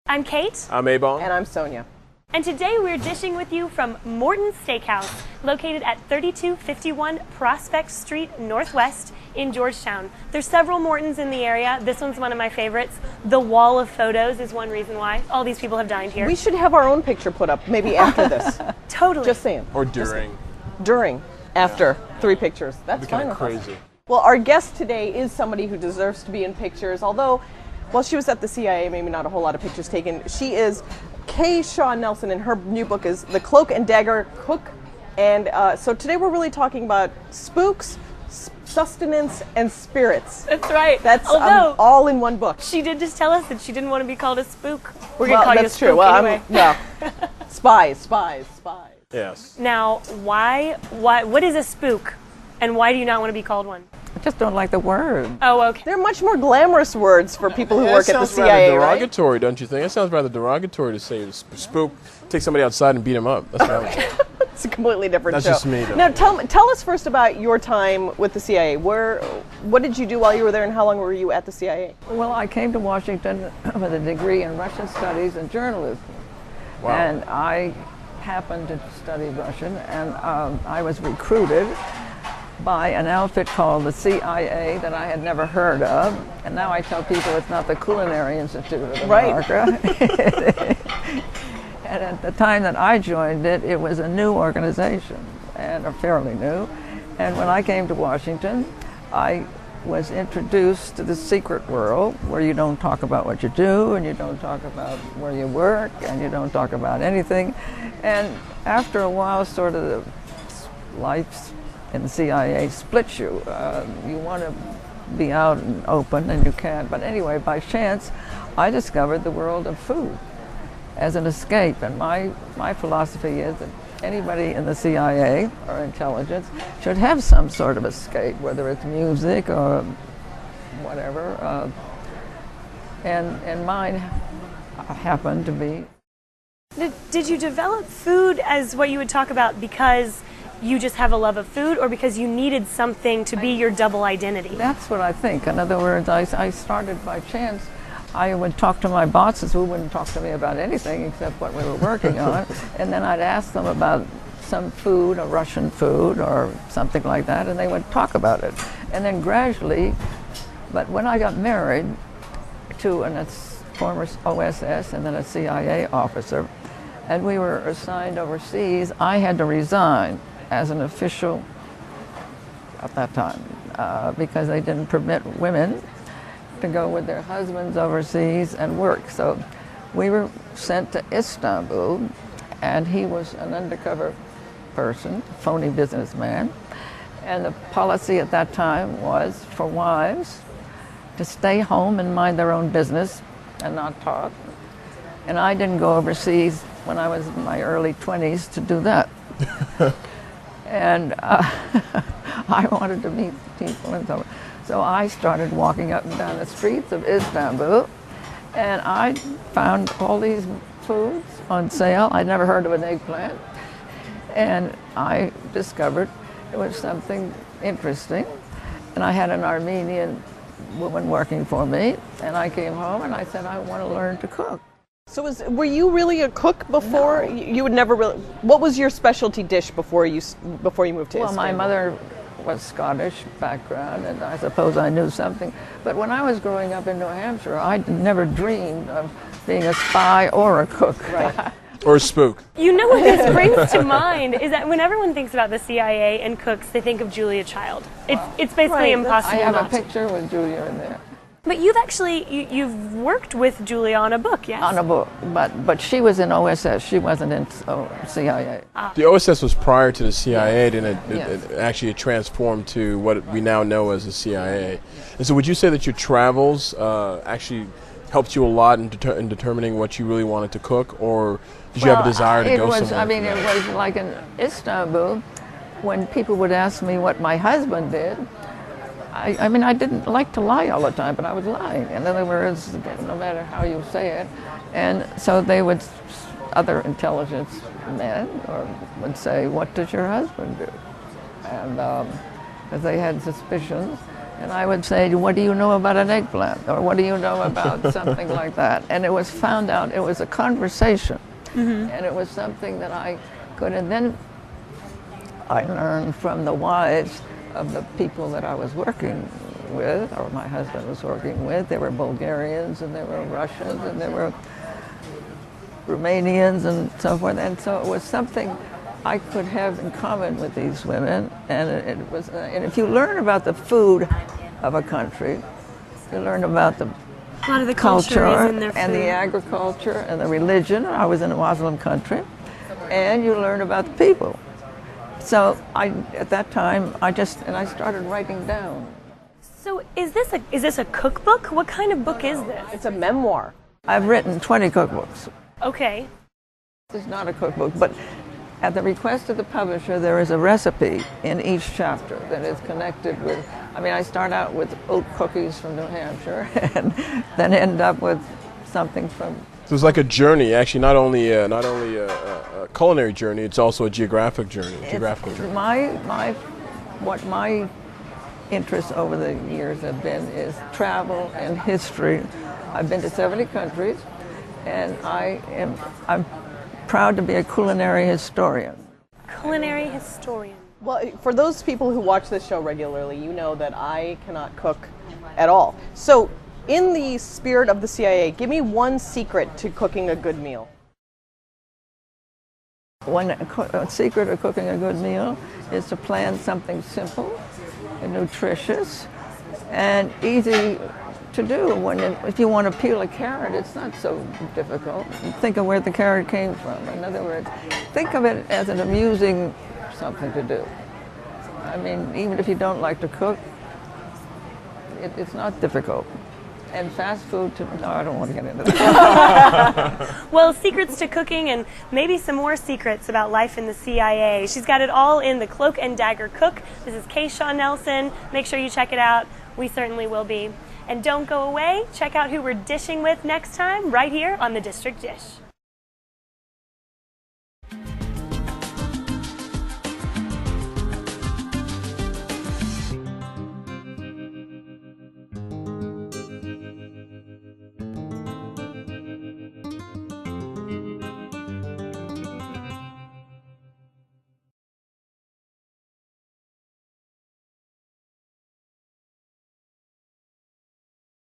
I'm Kate. I'm A-Bone. And I'm Sonia. And today we're dishing with you from Morton's Steakhouse, located at 3251 Prospect Street Northwest in Georgetown. There's several Mortons in the area. This one's one of my favorites. The wall of photos is one reason why. All these people have dined here. We should have our own picture put up, maybe after this. Totally. Just saying. Or during. During, after, 3 pictures. That's Kind fine of with us. crazy. Well, our guest today is somebody who deserves to be in pictures, although while she was at the CIA, maybe not a whole lot of pictures taken. She is Kay Shaw Nelson, and her new book is The Cloak and Dagger Cook. And so today we're really talking about spooks, sustenance, and spirits. That's right. That's Although, all in one book. she did just tell us that she didn't want to be called a spook. We're going to call you a that's spook true. Well, anyway. spies. Yes. Now, what is a spook? And why do you not want to be called one? I just don't like the word. Oh, okay. They're much more glamorous words for people who That work at the sounds rather CIA, right? derogatory, don't you think? That sounds rather derogatory to say spook, take somebody outside and beat them up. That's what I would say. It's a completely different That's show. just me, though. Now, tell us first about your time with the CIA. What did you do while you were there, and how long were you at the CIA? Well, I came to Washington with a degree in Russian studies and journalism. Wow. And I happened to study Russian, and I was recruited by an outfit called the CIA that I had never heard of. And now I tell people it's not the Culinary Institute of America. And at the time that I joined it, it was a new organization, and fairly new. And when I came to Washington, I was introduced to the secret world where you don't talk about what you do, and you don't talk about where you work, and you don't talk about anything. And after a while, sort of the life in the CIA splits you. You want to be out and open, and you can't. But anyway, by chance, I discovered the world of food as an escape. And my philosophy is that anybody in the CIA or intelligence should have some sort of escape, whether it's music or whatever. And mine happened to be. Did you develop food as what you would talk about because you just have a love of food, or because you needed something to be your double identity? That's what I think. In other words, I started by chance. I would talk to my bosses who wouldn't talk to me about anything except what we were working on, and then I'd ask them about some food, a Russian food or something like that, and they would talk about it. And then gradually, but when I got married to a former OSS and then a CIA officer, and we were assigned overseas, I had to resign as an official at that time because they didn't permit women to go with their husbands overseas and work. So we were sent to Istanbul, and he was an undercover person, phony businessman. And the policy at that time was for wives to stay home and mind their own business and not talk. And I didn't go overseas when I was in my early 20s to do that. And I wanted to meet people and so I started walking up and down the streets of Istanbul, and I found all these foods on sale. I'd never heard of an eggplant, and I discovered it was something interesting. And I had an Armenian woman working for me, and I came home and I said, I want to learn to cook. So were you really a cook before? No. You would never really. What was your specialty dish before you moved to Istanbul? Well, my mother was Scottish background, and I suppose I knew something. But when I was growing up in New Hampshire, I never dreamed of being a spy or a cook. Right. Or a spook. You know what this brings to mind is that when everyone thinks about the CIA and cooks, they think of Julia Child. It's basically Right, impossible I have not a to. picture with Julia in there. But you've actually, you've worked with Julia on a book, yes? On a book, but she was in OSS. She wasn't in CIA. The OSS was prior to the CIA, and Yes. it actually transformed to what we now know as the CIA. And so would you say that your travels actually helped you a lot in determining what you really wanted to cook, or did you have a desire to go somewhere? I mean, it was like in Istanbul, when people would ask me what my husband did, I mean, I didn't like to lie all the time, but I was lying. In other words, no matter how you say it. And so they would, other intelligence men would say, what does your husband do? And because they had suspicions. And I would say, what do you know about an eggplant? Or what do you know about something like that? And it was found out, it was a conversation. And it was something that I could, and then I learned from the wives of the people that I was working with, or my husband was working with. There were Bulgarians, and there were Russians, and there were Romanians, and so forth. And so it was something I could have in common with these women. And it was, and if you learn about the food of a country, you learn about the A lot of the culture is in their food. and the agriculture and the religion. I was in a Muslim country, and you learn about the people. So at that time, I started writing down. So is this a cookbook? What kind of book is this? It's a memoir. I've written 20 cookbooks. Okay. This is not a cookbook, but at the request of the publisher, there is a recipe in each chapter that is connected with. I mean, I start out with oat cookies from New Hampshire, and then end up with something from. So it's like a journey, actually, not only a culinary journey, it's also a geographic journey. What my interests over the years have been is travel and history. I've been to 70 countries, and I'm proud to be a culinary historian. Culinary historian. Well, for those people who watch this show regularly, you know that I cannot cook at all. So, in the spirit of the CIA, give me one secret to cooking a good meal. One secret of cooking a good meal is to plan something simple and nutritious and easy to do. If you want to peel a carrot, it's not so difficult. Think of where the carrot came from. In other words, think of it as an amusing something to do. I mean, even if you don't like to cook, it's not difficult. And fast food, no, I don't want to get into that. Well, secrets to cooking and maybe some more secrets about life in the CIA. She's got it all in The Cloak and Dagger Cook. This is Kay Shaw Nelson. Make sure you check it out. We certainly will be. And don't go away. Check out who we're dishing with next time right here on The District Dish.